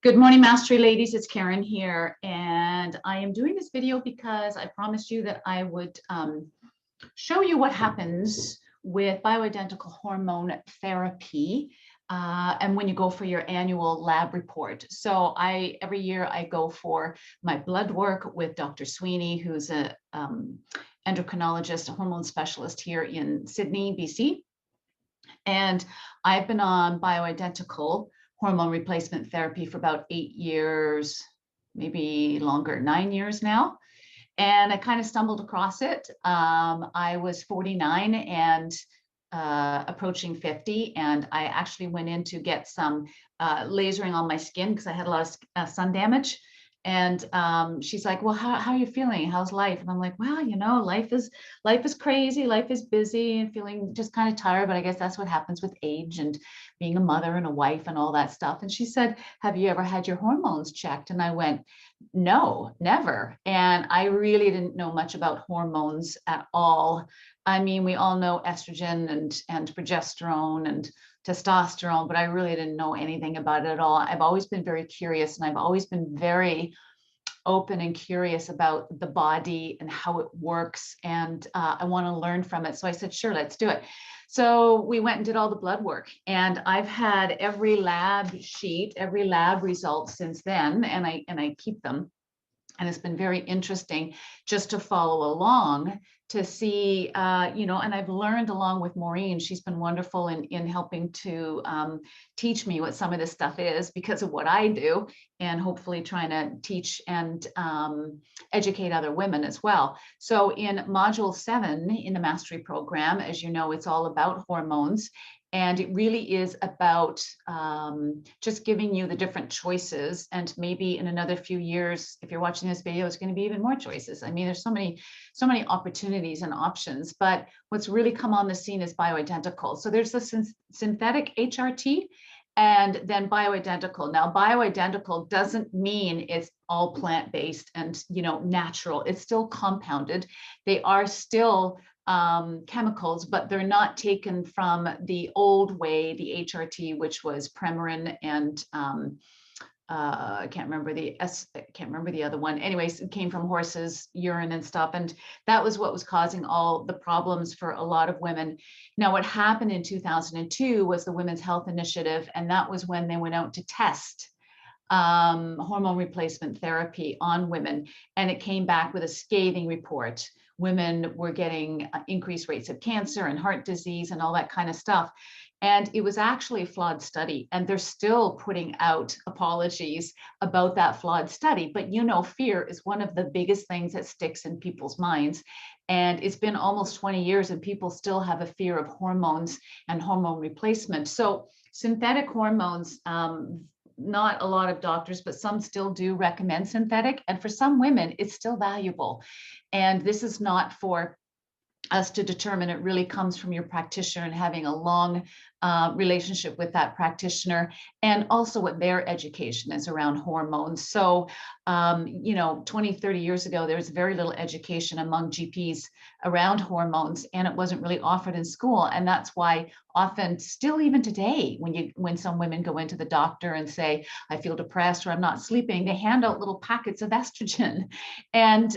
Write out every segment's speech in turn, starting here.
Good morning, Mastery ladies. It's Karen here, and I am doing this video because I promised you that I would show you what happens with bioidentical hormone therapy and when you go for your annual lab report. So every year I go for my blood work with Dr. Sweeney, who's a endocrinologist, a hormone specialist here in Sydney, BC. And I've been on bioidentical hormone replacement therapy for about 8 years, maybe longer, 9 years now. And I kind of stumbled across it. I was 49 and approaching 50, and I actually went in to get some lasering on my skin because I had a lot of sun damage. And she's like, well, how are you feeling? How's life? And I'm like, well, you know, life is crazy. Life is busy and feeling just kind of tired. But I guess that's what happens with age and being a mother and a wife and all that stuff. And she said, have you ever had your hormones checked? And I went, no, never. And I really didn't know much about hormones at all. I mean, we all know estrogen and progesterone and testosterone, but I really didn't know anything about it at all. I've always been very curious, and I've always been very open and curious about the body and how it works. And I want to learn from it. So I said, sure, let's do it. So we went and did all the blood work, and I've had every lab sheet, every lab result since then, and I keep them. And it's been very interesting just to follow along to see, you know, and I've learned along with Maureen. She's been wonderful in helping to teach me what some of this stuff is because of what I do, and hopefully trying to teach and educate other women as well. So in module 7 in the mastery program, as you know, it's all about hormones. And it really is about just giving you the different choices. And maybe in another few years, if you're watching this video, it's going to be even more choices. I mean, there's so many opportunities and options. But what's really come on the scene is bioidentical. So there's the synthetic HRT and then bioidentical. Now, bioidentical doesn't mean it's all plant-based and, you know, natural. It's still compounded. They are still chemicals, but they're not taken from the old way, the HRT, which was Premarin and I can't remember the other one. Anyways, it came from horses' urine and stuff, and that was what was causing all the problems for a lot of women. Now, what happened in 2002 was the Women's Health Initiative, and that was when they went out to test hormone replacement therapy on women, and it came back with a scathing report. Women were getting increased rates of cancer and heart disease and all that kind of stuff. And it was actually a flawed study, and they're still putting out apologies about that flawed study. But you know, fear is one of the biggest things that sticks in people's minds. And it's been almost 20 years and people still have a fear of hormones and hormone replacement. So synthetic hormones, not a lot of doctors, but some still do recommend synthetic. And for some women, it's still valuable. And this is not for us to determine. It really comes from your practitioner and having a long relationship with that practitioner, and also what their education is around hormones. So, you know, 20, 30 years ago, there was very little education among GPs around hormones, and it wasn't really offered in school. And that's why often still even today, when some women go into the doctor and say, I feel depressed or I'm not sleeping, they hand out little packets of estrogen. And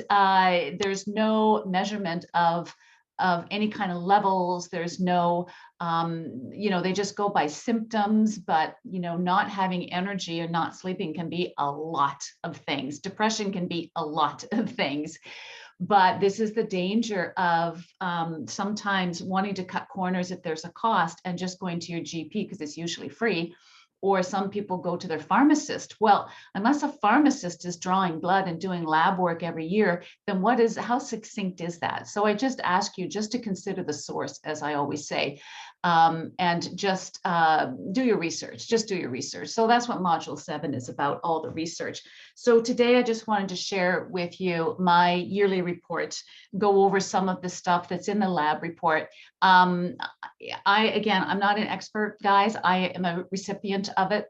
there's no measurement of any kind of levels. There's no, you know, they just go by symptoms, but, you know, not having energy or not sleeping can be a lot of things. Depression can be a lot of things. But this is the danger of sometimes wanting to cut corners if there's a cost and just going to your GP because it's usually free. Or some people go to their pharmacist. Well, unless a pharmacist is drawing blood and doing lab work every year, then how succinct is that? So I just ask you just to consider the source, as I always say, and just do your research, just do your research. So that's what module 7 is about, all the research. So today I just wanted to share with you my yearly report, go over some of the stuff that's in the lab report. Again, I'm not an expert, guys. I am a recipient of it.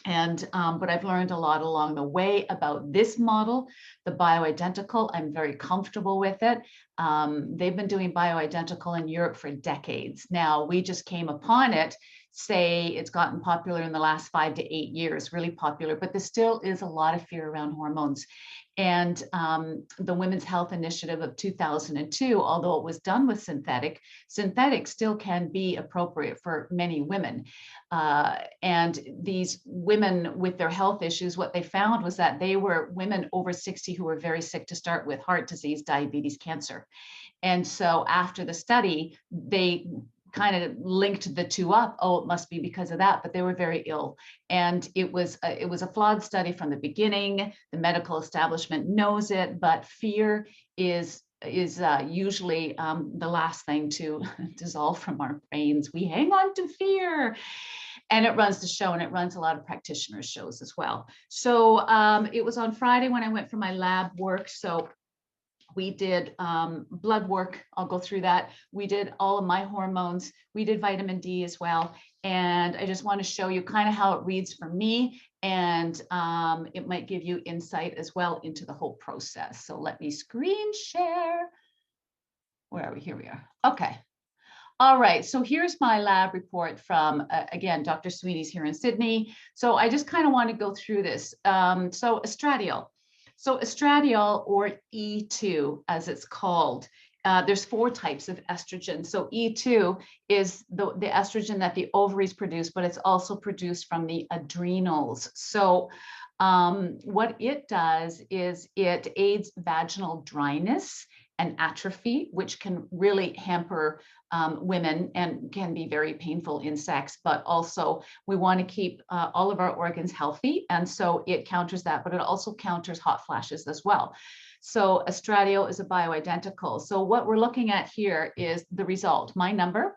And but I've learned a lot along the way about this model, the bioidentical. I'm very comfortable with it. They've been doing bioidentical in Europe for decades now. We just came upon it say it's gotten popular in the last 5 to 8 years, really popular, but there still is a lot of fear around hormones. And the Women's Health Initiative of 2002, although it was done with synthetic still can be appropriate for many women. And these women with their health issues, what they found was that they were women over 60 who were very sick to start with: heart disease, diabetes, cancer. And so after the study, they kind of linked the two up. Oh, it must be because of that, but they were very ill. And it was a flawed study from the beginning. The medical establishment knows it, but fear is usually the last thing to dissolve from our brains. We hang on to fear. And it runs the show, and it runs a lot of practitioners' shows as well. So it was on Friday when I went for my lab work. So we did blood work. I'll go through that. We did all of my hormones. We did vitamin D as well. And I just want to show you kind of how it reads for me. And it might give you insight as well into the whole process. So let me screen share. Where are we? Here we are. Okay. All right, so here's my lab report from, again, Dr. Sweeney's here in Sydney. So I just kind of want to go through this. So estradiol. So estradiol, or E2 as it's called, there's 4 types of estrogen. So E2 is the estrogen that the ovaries produce, but it's also produced from the adrenals. So what it does is it aids vaginal dryness and atrophy, which can really hamper women and can be very painful in sex. But also we want to keep all of our organs healthy. And so it counters that, but it also counters hot flashes as well. So estradiol is a bioidentical. So what we're looking at here is the result, my number.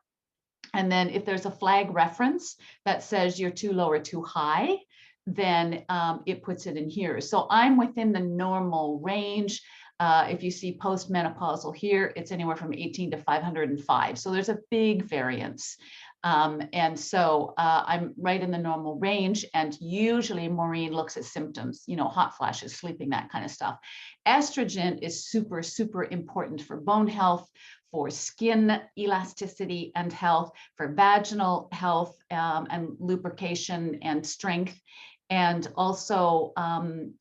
And then if there's a flag reference that says you're too low or too high, then it puts it in here. So I'm within the normal range. If you see postmenopausal here, it's anywhere from 18 to 505. So there's a big variance. And so I'm right in the normal range. And usually Maureen looks at symptoms, you know, hot flashes, sleeping, that kind of stuff. Estrogen is super, super important for bone health, for skin elasticity and health, for vaginal health and lubrication and strength. And also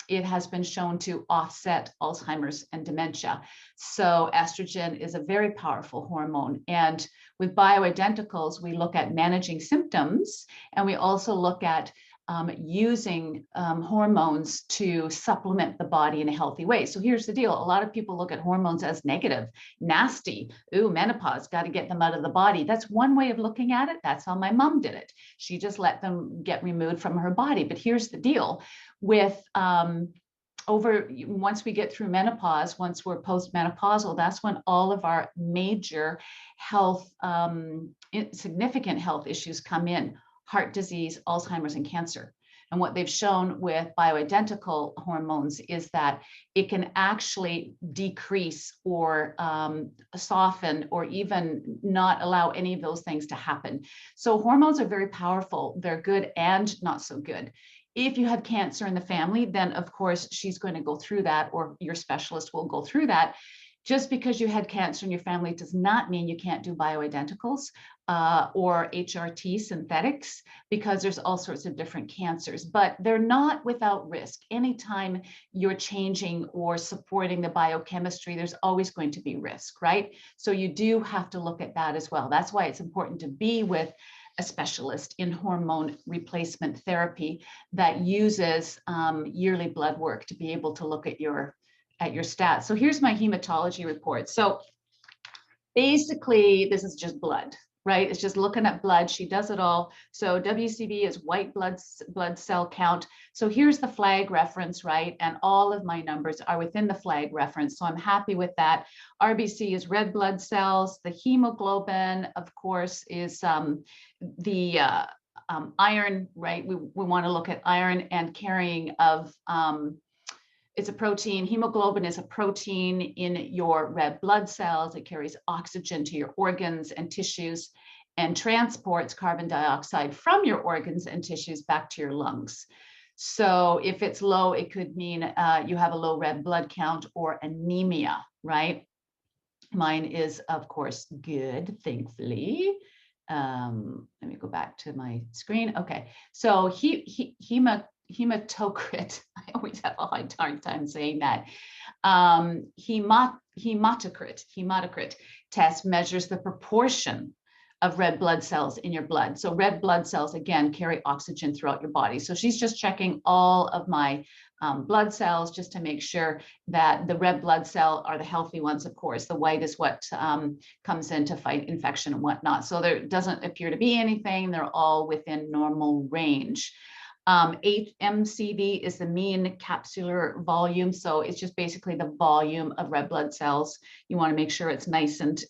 it has been shown to offset Alzheimer's and dementia. So estrogen is a very powerful hormone. And with bioidenticals, we look at managing symptoms, and we also look at using hormones to supplement the body in a healthy way. So here's the deal. A lot of people look at hormones as negative, nasty. Ooh, menopause, got to get them out of the body. That's one way of looking at it. That's how my mom did it. She just let them get removed from her body. But here's the deal with once we get through menopause, once we're postmenopausal, that's when all of our major health, significant health issues come in: heart disease, Alzheimer's, and cancer. And what they've shown with bioidentical hormones is that it can actually decrease or soften or even not allow any of those things to happen. So hormones are very powerful. They're good and not so good. If you have cancer in the family, then of course she's going to go through that, or your specialist will go through that. Just because you had cancer in your family does not mean you can't do bioidenticals or HRT synthetics, because there's all sorts of different cancers, but they're not without risk. Anytime you're changing or supporting the biochemistry, there's always going to be risk, right? So you do have to look at that as well. That's why it's important to be with a specialist in hormone replacement therapy that uses yearly blood work to be able to look at your stats. So here's my hematology report. So basically, this is just blood, right? It's just looking at blood. She does it all. So WCB is white blood cell count. So here's the flag reference, right? And all of my numbers are within the flag reference. So I'm happy with that. RBC is red blood cells. The hemoglobin, of course, is the iron, right? We want to look at iron and carrying of it's a protein. Hemoglobin is a protein in your red blood cells. It carries oxygen to your organs and tissues and transports carbon dioxide from your organs and tissues back to your lungs. So if it's low, it could mean you have a low red blood count or anemia, right? Mine is, of course, good, thankfully. let me go back to my screen. Okay, so hematocrit, I always have a hard time saying that. Hematocrit test measures the proportion of red blood cells in your blood. So red blood cells, again, carry oxygen throughout your body. So she's just checking all of my blood cells just to make sure that the red blood cell are the healthy ones, of course. The white is what comes in to fight infection and whatnot. So there doesn't appear to be anything. They're all within normal range. MCV is the mean capsular volume. So it's just basically the volume of red blood cells. You want to make sure it's nice and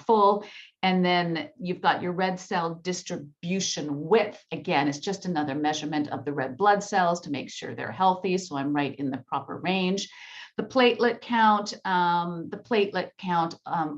full. And then you've got your red cell distribution width. Again, it's just another measurement of the red blood cells to make sure they're healthy. So I'm right in the proper range. The platelet count,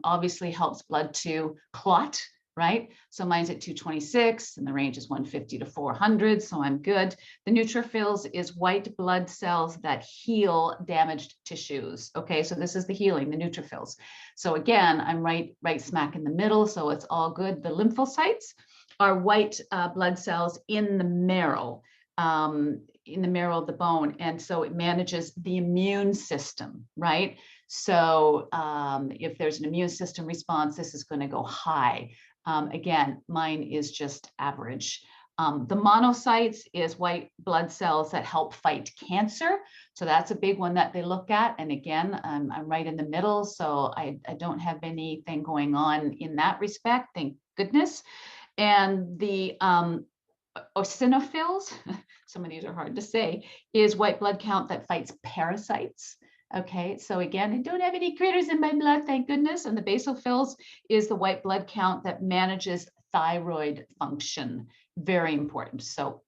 obviously helps blood to clot, right? So mine's at 226 and the range is 150 to 400. So I'm good. The neutrophils is white blood cells that heal damaged tissues. Okay, so this is the healing, the neutrophils. So again, I'm right smack in the middle. So it's all good. The lymphocytes are white blood cells in the marrow. In the marrow of the bone. And so it manages the immune system, right? So if there's an immune system response, this is going to go high. Again, mine is just average. The monocytes is white blood cells that help fight cancer. So that's a big one that they look at. And again, I'm right in the middle. So I don't have anything going on in that respect, thank goodness. And the eosinophils, some of these are hard to say, is white blood count that fights parasites. Okay, so again, I don't have any critters in my blood, thank goodness. And the basophils is the white blood count that manages thyroid function. Very important. So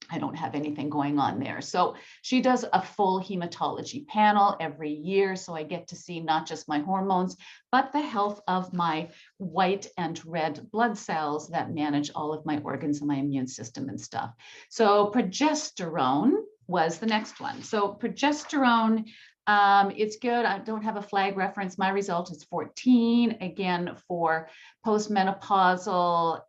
I don't have anything going on there. So she does a full hematology panel every year. So I get to see not just my hormones, but the health of my white and red blood cells that manage all of my organs and my immune system and stuff. So progesterone was the next one. So progesterone, it's good. I don't have a flag reference. My result is 14. Again, for postmenopausal,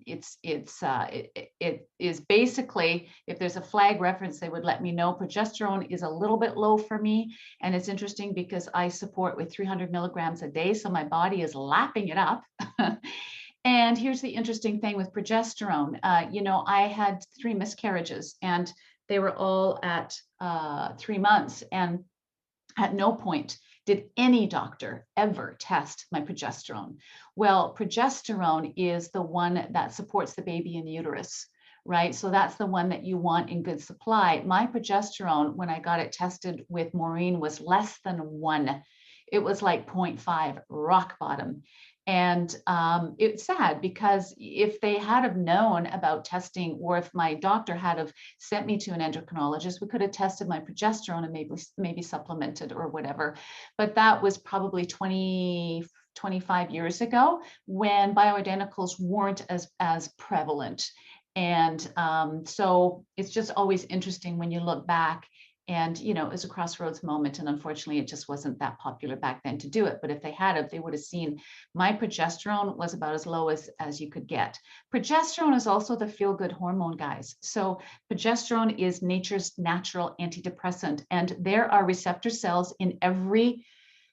it is basically, if there's a flag reference, they would let me know. Progesterone is a little bit low for me. And it's interesting because I support with 300 milligrams a day. So my body is lapping it up. And here's the interesting thing with progesterone. I had 3 miscarriages and they were all at 3 months. And at no point did any doctor ever test my progesterone. Well, progesterone is the one that supports the baby in the uterus, right? So that's the one that you want in good supply. My progesterone, when I got it tested with Maureen, was less than 1. It was like 0.5, rock bottom. And it's sad because if they had have known about testing, or if my doctor had have sent me to an endocrinologist, we could have tested my progesterone and maybe supplemented or whatever. But that was probably 25 years ago when bioidenticals weren't as prevalent. And so it's just always interesting when you look back. And, it was a crossroads moment. And unfortunately, it just wasn't that popular back then to do it. But if they had it, they would have seen my progesterone was about as low as you could get. Progesterone is also the feel-good hormone, guys. So progesterone is nature's natural antidepressant. And there are receptor cells in every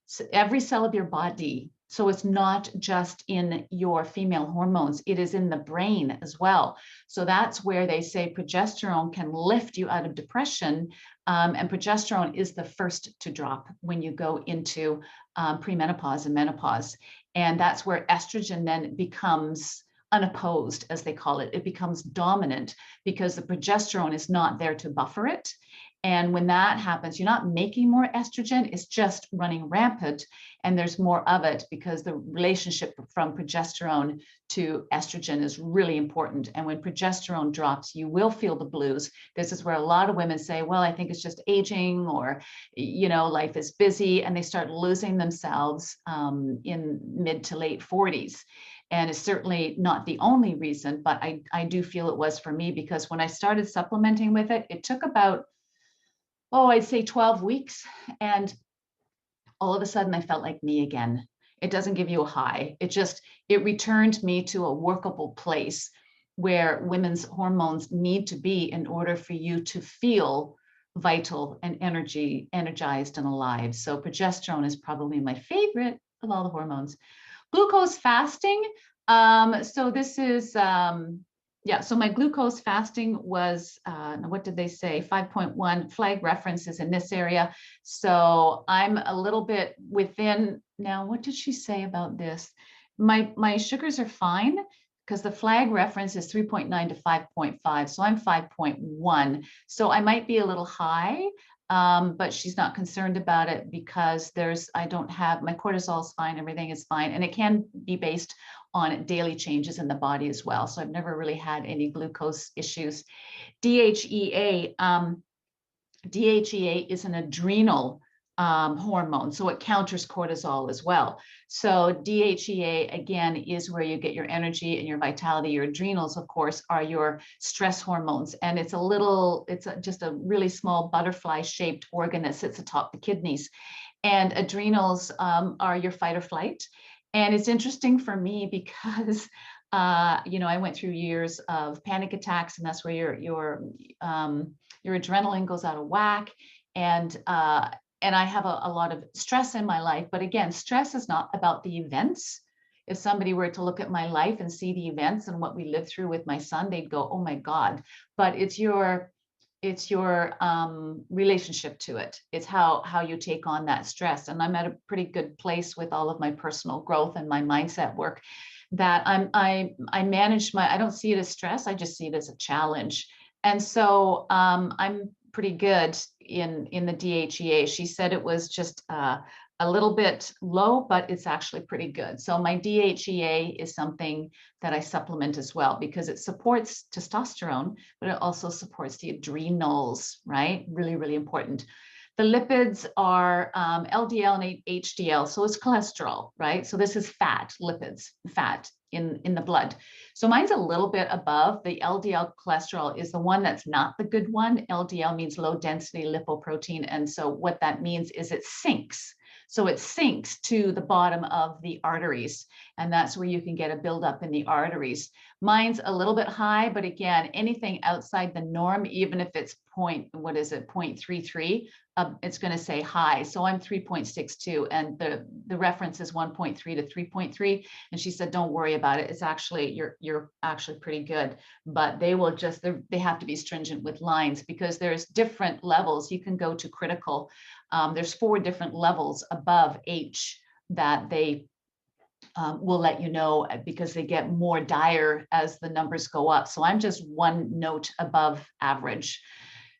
cell of your body. So it's not just in your female hormones, it is in the brain as well. So that's where they say progesterone can lift you out of depression. And progesterone is the first to drop when you go into premenopause and menopause. And that's where estrogen then becomes unopposed, as they call it. It becomes dominant because the progesterone is not there to buffer it. And when that happens, you're not making more estrogen, it's just running rampant. And there's more of it because the relationship from progesterone to estrogen is really important. And when progesterone drops, you will feel the blues. This is where a lot of women say, well, I think it's just aging, or, life is busy, and they start losing themselves in mid to late 40s. And it's certainly not the only reason, but I do feel it was for me, because when I started supplementing with it, it took about, I'd say 12 weeks. And all of a sudden I felt like me again. It doesn't give you a high. It returned me to a workable place where women's hormones need to be in order for you to feel vital and energized and alive. So progesterone is probably my favorite of all the hormones. Glucose fasting. So this is, so my glucose fasting was, what did they say? 5.1 flag references in this area. So I'm a little bit within. Now, what did she say about this? My sugars are fine because the flag reference is 3.9 to 5.5. So I'm 5.1. So I might be a little high, but she's not concerned about it because I don't have, my cortisol is fine, everything is fine. And it can be based on daily changes in the body as well. So I've never really had any glucose issues. DHEA, DHEA is an adrenal hormone, so it counters cortisol as well. So DHEA, again, is where you get your energy and your vitality. Your adrenals, of course, are your stress hormones. And it's just a really small butterfly-shaped organ that sits atop the kidneys. And adrenals are your fight or flight. And it's interesting for me because I went through years of panic attacks, and that's where your adrenaline goes out of whack. And I have a lot of stress in my life. But again, stress is not about the events. If somebody were to look at my life and see the events and what we lived through with my son, they'd go, "Oh my God!" But it's your relationship to it. It's how you take on that stress. And I'm at a pretty good place with all of my personal growth and my mindset work that I manage I don't see it as stress. I just see it as a challenge. And so I'm pretty good in the DHEA. She said it was just a little bit low, but it's actually pretty good. So my DHEA is something that I supplement as well because it supports testosterone, but it also supports the adrenals, right? Really, really important. The lipids are LDL and HDL, so it's cholesterol, right? So this is fat, lipids, fat in the blood. So mine's a little bit above. The LDL cholesterol is the one that's not the good one. LDL means low density lipoprotein. And so what that means is it sinks. So it sinks to the bottom of the arteries, and that's where you can get a buildup in the arteries. Mine's a little bit high, but again, anything outside the norm, even if it's 0.33, it's going to say high. So I'm 3.62, and the reference is 1.3 to 3.3. And she said, don't worry about it. It's actually, you're actually pretty good, but they have to be stringent with lines because there's different levels. You can go to critical. There's 4 different levels above H that they will let you know because they get more dire as the numbers go up. So I'm just 1 note above average.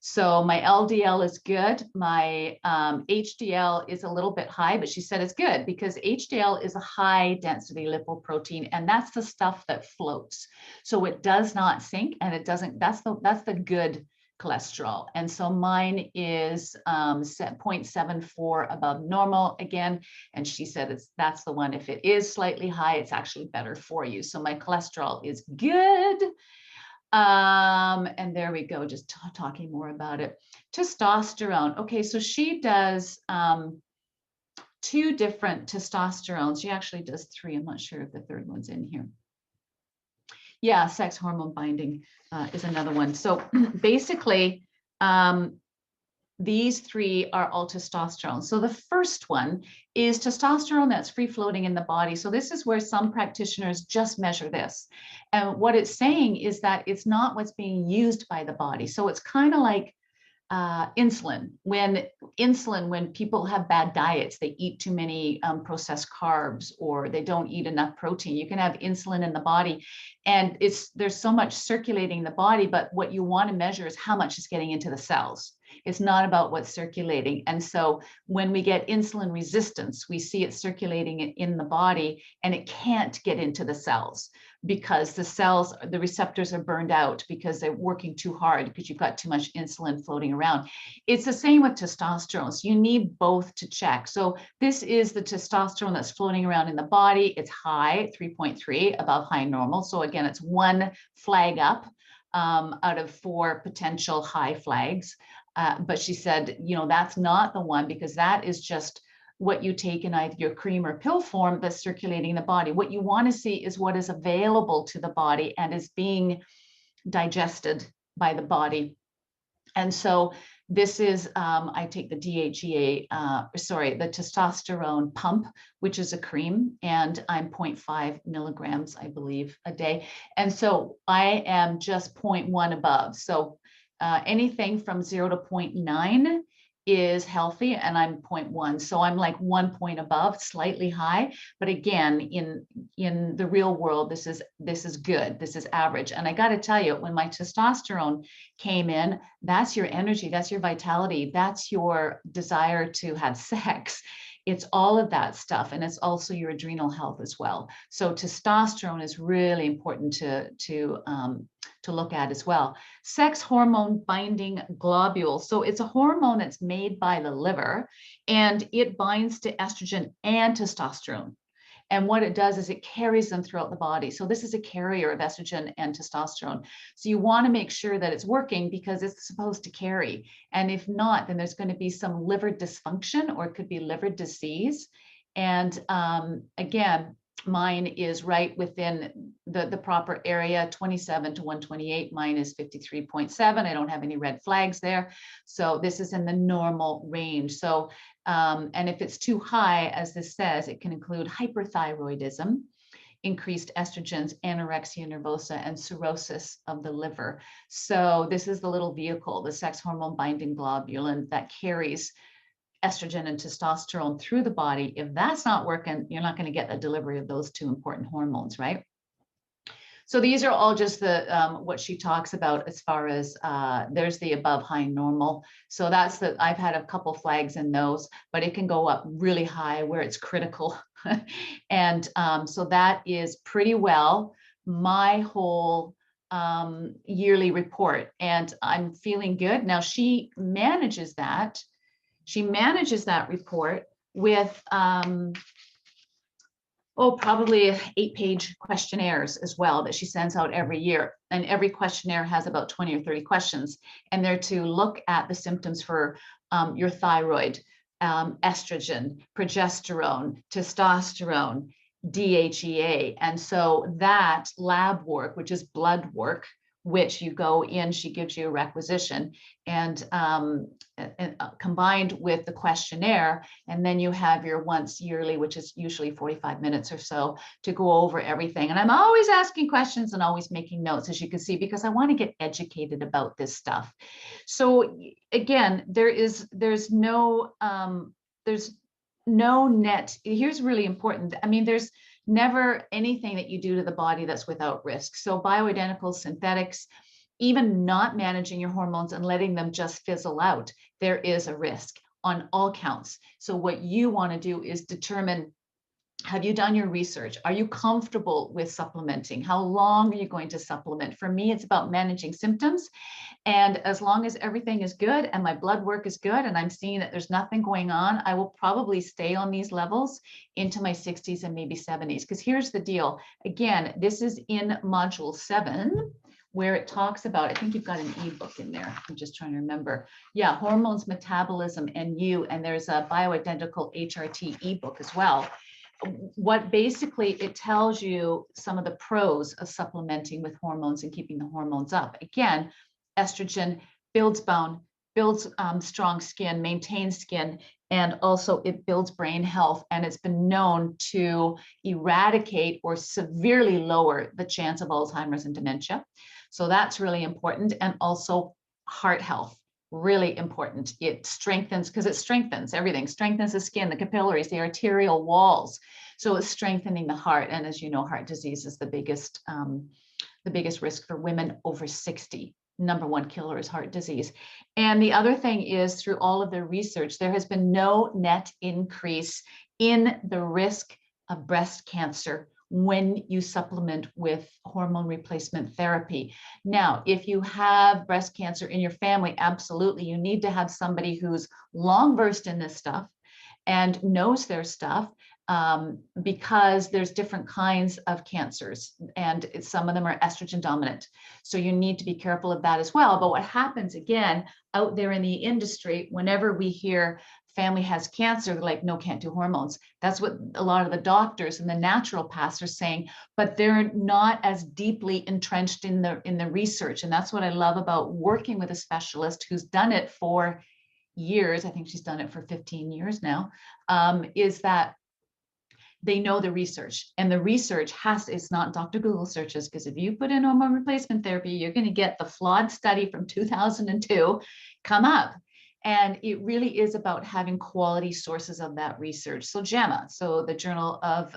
So my LDL is good. My HDL is a little bit high, but she said it's good because HDL is a high density lipoprotein, and that's the stuff that floats. So it does not sink, and it doesn't, that's the good cholesterol. And so mine is 0.74 above normal again. And she said that's the one. If it is slightly high, it's actually better for you. So my cholesterol is good. And there we go, just talking more about it. Testosterone. Okay, so she does 2 different testosterones. She actually does 3. I'm not sure if the 3rd one's in here. Yeah, sex hormone binding is another one. So basically, these 3 are all testosterone. So the first one is testosterone that's free floating in the body. So this is where some practitioners just measure this. And what it's saying is that it's not what's being used by the body. So it's kind of like insulin. When people have bad diets, they eat too many processed carbs, or they don't eat enough protein. You can have insulin in the body, and there's so much circulating in the body, but what you want to measure is how much is getting into the cells. It's not about what's circulating. And so when we get insulin resistance, we see it circulating in the body, and it can't get into the cells because the receptors are burned out because they're working too hard because you've got too much insulin floating around. It's the same with testosterone. So you need both to check. So this is the testosterone that's floating around in the body. It's high, 3.3, above high normal. So again, it's 1 flag up out of 4 potential high flags. But she said, that's not the one, because that is just what you take in either your cream or pill form that's circulating in the body. What you want to see is what is available to the body and is being digested by the body. And so this is, I take the the testosterone pump, which is a cream, and I'm 0.5 milligrams, I believe, a day. And so I am just 0.1 above. So anything from 0 to 0.9 is healthy, and I'm 0.1. So I'm like 1 point above, slightly high. But again, in the real world, this is good. This is average. And I got to tell you, when my testosterone came in, that's your energy, that's your vitality, that's your desire to have sex. It's all of that stuff. And it's also your adrenal health as well. So testosterone is really important to look at as well. Sex hormone binding globule. So it's a hormone that's made by the liver, and it binds to estrogen and testosterone. And what it does is it carries them throughout the body. So this is a carrier of estrogen and testosterone. So you want to make sure that it's working, because it's supposed to carry. And if not, then there's going to be some liver dysfunction, or it could be liver disease. And again, mine is right within the proper area, 27 to 128. Mine is 53.7. I don't have any red flags there. So this is in the normal range. So, and if it's too high, as this says, it can include hyperthyroidism, increased estrogens, anorexia nervosa, and cirrhosis of the liver. So this is the little vehicle, the sex hormone binding globulin, that carries estrogen and testosterone through the body. If that's not working, you're not going to get the delivery of those two important hormones, right? So these are all just the what she talks about as far as there's the above high normal. So that's the, I've had a couple flags in those, but it can go up really high where it's critical. And so that is pretty well my whole yearly report, and I'm feeling good. Now she manages that. She manages that report with probably 8-page questionnaires as well that she sends out every year. And every questionnaire has about 20 or 30 questions, and they're to look at the symptoms for your thyroid, estrogen, progesterone, testosterone, DHEA. And so that lab work, which is blood work, which you go in, she gives you a requisition, and combined with the questionnaire, and then you have your once yearly, which is usually 45 minutes or so, to go over everything. And I'm always asking questions and always making notes, as you can see, because I want to get educated about this stuff. So again, there's no net. Here's really important. I mean, there's never anything that you do to the body that's without risk. So bioidentical synthetics, even not managing your hormones and letting them just fizzle out, there is a risk on all counts. So what you want to do is determine, have you done your research? Are you comfortable with supplementing? How long are you going to supplement? For me, it's about managing symptoms. And as long as everything is good and my blood work is good and I'm seeing that there's nothing going on, I will probably stay on these levels into my 60s and maybe 70s. Because here's the deal. Again, this is in module 7, where it talks about, I think you've got an ebook in there. I'm just trying to remember. Yeah, hormones, metabolism, and you. And there's a bioidentical HRT ebook as well. What basically it tells you some of the pros of supplementing with hormones and keeping the hormones up. Again, estrogen builds bone, builds strong skin, maintains skin, and also it builds brain health. And it's been known to eradicate or severely lower the chance of Alzheimer's and dementia. So that's really important. And also heart health. Really important. It strengthens, because it strengthens everything, strengthens the skin, the capillaries, the arterial walls. So it's strengthening the heart. And as you know, heart disease is the biggest risk for women over 60. Number one killer is heart disease. And the other thing is, through all of the research, there has been no net increase in the risk of breast cancer when you supplement with hormone replacement therapy. Now, if you have breast cancer in your family, absolutely, you need to have somebody who's long versed in this stuff and knows their stuff, because there's different kinds of cancers, and some of them are estrogen dominant. So you need to be careful of that as well. But what happens, again, out there in the industry, whenever we hear family has cancer, they're like, no, can't do hormones. That's what a lot of the doctors and the naturopaths are saying, but they're not as deeply entrenched in the research. And that's what I love about working with a specialist who's done it for years. I think she's done it for 15 years now, is that they know the research, and the research it's not Dr. Google searches, because if you put in hormone replacement therapy, you're going to get the flawed study from 2002 come up. And it really is about having quality sources of that research. So JAMA, so the Journal of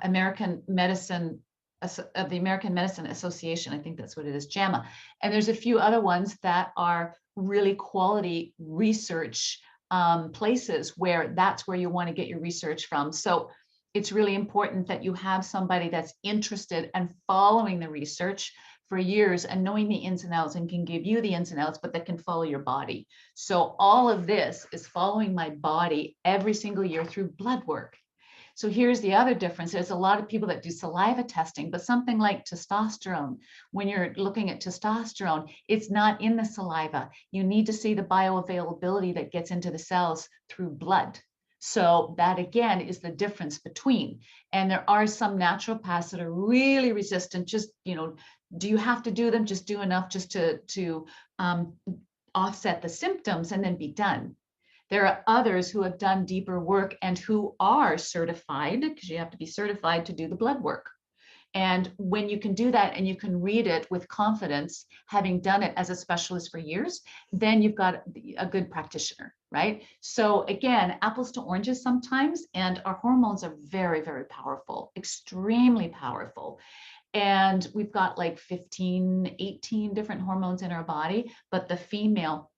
American Medicine, of the American Medicine Association, I think that's what it is, JAMA. And there's a few other ones that are really quality research places where that's where you want to get your research from. So it's really important that you have somebody that's interested and following the research for years and knowing the ins and outs and can give you the ins and outs, but that can follow your body. So all of this is following my body every single year through blood work. So here's the other difference. There's a lot of people that do saliva testing, but something like testosterone, when you're looking at testosterone, it's not in the saliva. You need to see the bioavailability that gets into the cells through blood. So that again is the difference between. And there are some naturopaths that are really resistant. Just, do you have to do them? Just do enough just to offset the symptoms and then be done. There are others who have done deeper work and who are certified, because you have to be certified to do the blood work. And when you can do that and you can read it with confidence, having done it as a specialist for years, then you've got a good practitioner, right? So again, apples to oranges sometimes, and our hormones are very, very powerful, extremely powerful. And we've got like 15, 18 different hormones in our body, but the female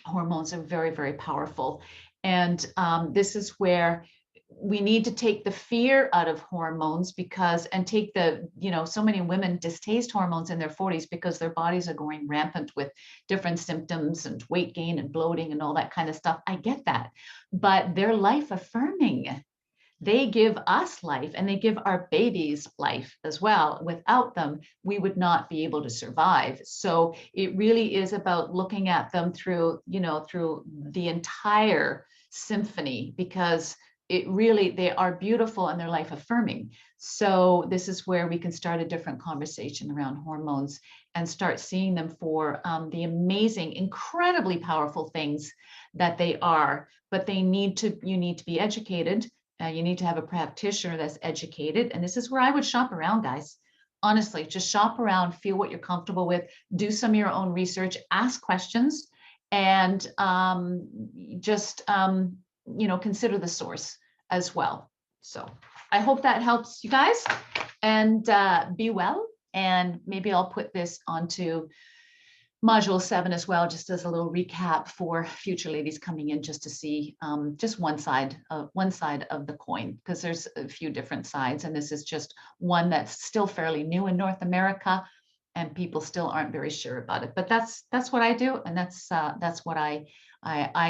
hormones are very, very powerful. And this is where we need to take the fear out of hormones, and take so many women distaste hormones in their 40s because their bodies are going rampant with different symptoms and weight gain and bloating and all that kind of stuff. I get that, but they're life affirming. They give us life, and they give our babies life as well. Without them, we would not be able to survive. So it really is about looking at them through the entire symphony, because they are beautiful and they're life affirming. So this is where we can start a different conversation around hormones and start seeing them for the amazing, incredibly powerful things that they are. But you need to be educated. You need to have a practitioner that's educated. And this is where I would shop around, guys. Honestly, just shop around, feel what you're comfortable with, do some of your own research, ask questions, and consider the source as well. So I hope that helps you guys, and be well. And maybe I'll put this onto Module 7 as well, just as a little recap for future ladies coming in, just to see just one side of the coin, because there's a few different sides, and this is just one that's still fairly new in North America, and people still aren't very sure about it. But that's what I do, and that's what I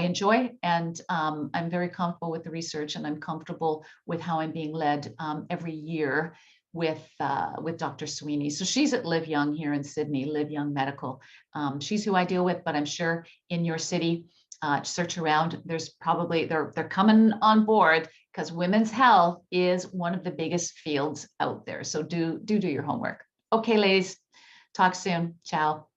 enjoy, and I'm very comfortable with the research, and I'm comfortable with how I'm being led every year with Dr. Sweeney. So she's at Live Young here in Sydney, Live Young Medical. She's who I deal with, but I'm sure in your city, search around, there's probably, they're coming on board, because women's health is one of the biggest fields out there. So do your homework. Okay, ladies, talk soon. Ciao.